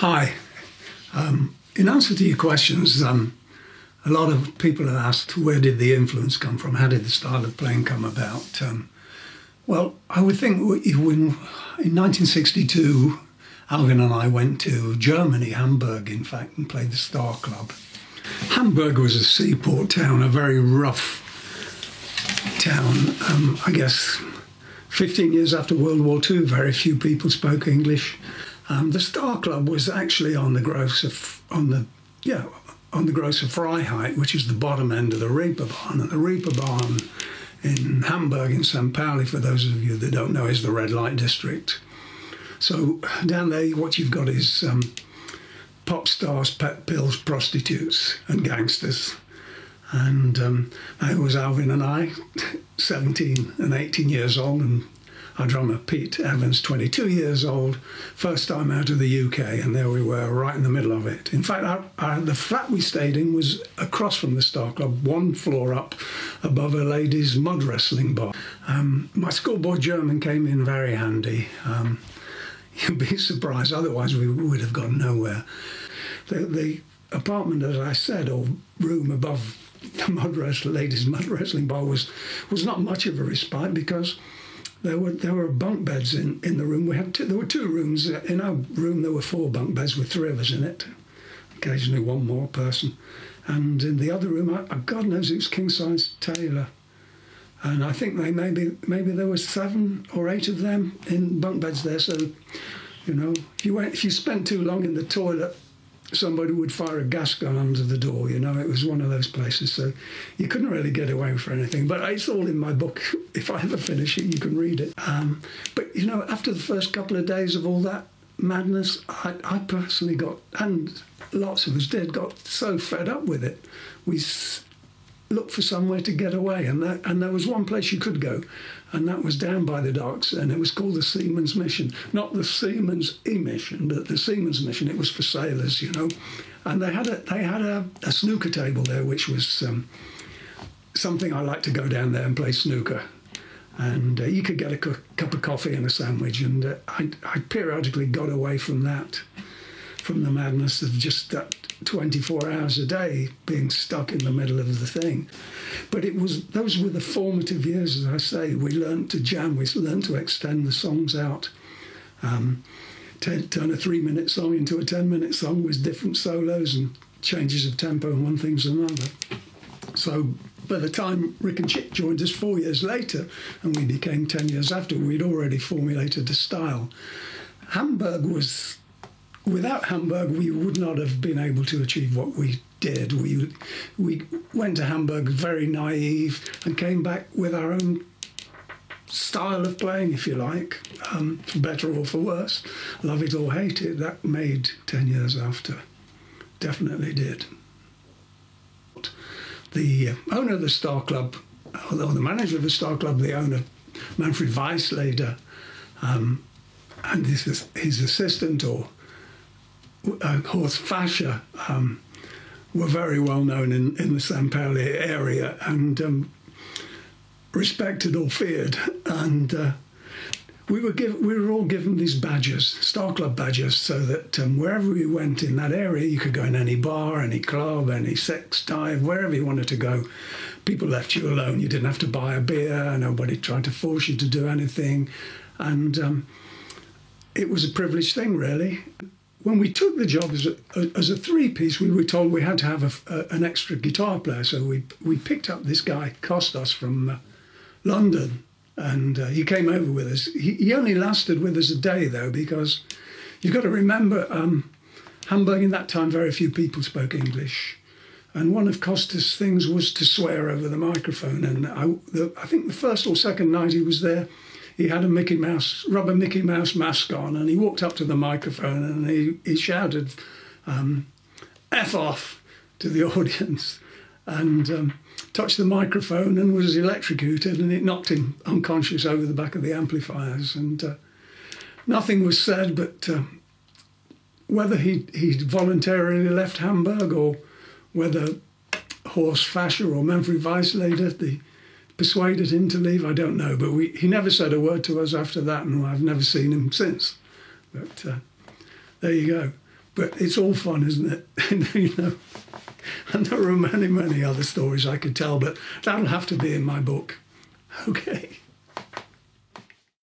Hi. In answer to your questions, a lot of people have asked, where did the influence come from? How did the style of playing come about? Well, I would think in 1962, Alvin and I went to Germany, Hamburg, in fact, and played the Star Club. Hamburg was a seaport town, a very rough town. I guess 15 years after World War II, very few people spoke English. The Star Club was actually on the Große Freiheit, which is the bottom end of the Reeperbahn. And the Reeperbahn in Hamburg, in St. Pauli, for those of you that don't know, is the red light district. So down there, what you've got is pop stars, pet pills, prostitutes, and gangsters. And it was Alvin and I, 17 and 18 years old, and our drummer Pete Evans, 22 years old, first time out of the UK, and there we were, right in the middle of it. In fact, the flat we stayed in was across from the Star Club, one floor up above a ladies' mud wrestling bar. My schoolboy German came in very handy. You'd be surprised, otherwise we would have gone nowhere. The apartment, as I said, or room above the ladies' mud wrestling bar was not much of a respite, because there were bunk beds in the room. There were two rooms. In our room there were 4 bunk beds with 3 of us in it, occasionally one more person. And in the other room, God knows, it was king-size Taylor. And I think maybe there were 7 or 8 of them in bunk beds there. So, if you spent too long in the toilet, somebody would fire a gas gun under the door. It was one of those places. So you couldn't really get away for anything. But it's all in my book. If I ever finish it, you can read it. But after the first couple of days of all that madness, I personally got, and lots of us did, got so fed up with it. We looked for somewhere to get away, and there was one place you could go, and that was down by the docks, and it was called the Seamen's Mission. Not the Seamen's E-Mission, but the Seamen's Mission. It was for sailors, and they had a snooker table there, which was something I like to go down there and play snooker. And you could get a cup of coffee and a sandwich, and I periodically got away from that, from the madness of just that 24 hours a day being stuck in the middle of the thing. But those were the formative years, as I say. We learned to jam, we learned to extend the songs out, turn a 3-minute song into a 10-minute song with different solos and changes of tempo and one thing's another. So by the time Rick and Chick joined us 4 years later, and we became 10 years after, we'd already formulated a style. Without Hamburg, we would not have been able to achieve what we did. We went to Hamburg very naive and came back with our own style of playing, if you like, for better or for worse. Love it or hate it, that made 10 years after. Definitely did. The owner of the Star Club, or the manager of the Star Club, the owner, Manfred Weisleder, and his assistant, or Horst Fascher, were very well known in the St. Pauli area, and respected or feared. And we were all given these badges, Star Club badges, so that wherever we went in that area, you could go in any bar, any club, any sex dive, wherever you wanted to go. People left you alone. You didn't have to buy a beer. Nobody tried to force you to do anything. And it was a privileged thing, really. When we took the job as a 3-piece, we were told we had to have an extra guitar player. So we picked up this guy, Kostas, from London, and he came over with us. He only lasted with us a day, though, because you've got to remember, Hamburg in that time, very few people spoke English. And one of Kostas' things was to swear over the microphone. And I think the first or second night he was there, he had a rubber Mickey Mouse mask on, and he walked up to the microphone and he shouted, F off, to the audience, and touched the microphone and was electrocuted, and it knocked him unconscious over the back of the amplifiers. And nothing was said, but whether he voluntarily left Hamburg, or whether Horst Fascher or Manfred Weisleder persuaded him to leave, I don't know. But he never said a word to us after that, and I've never seen him since. But there you go. But it's all fun, isn't it? You know, and there are many, many other stories I could tell, but that'll have to be in my book. Okay.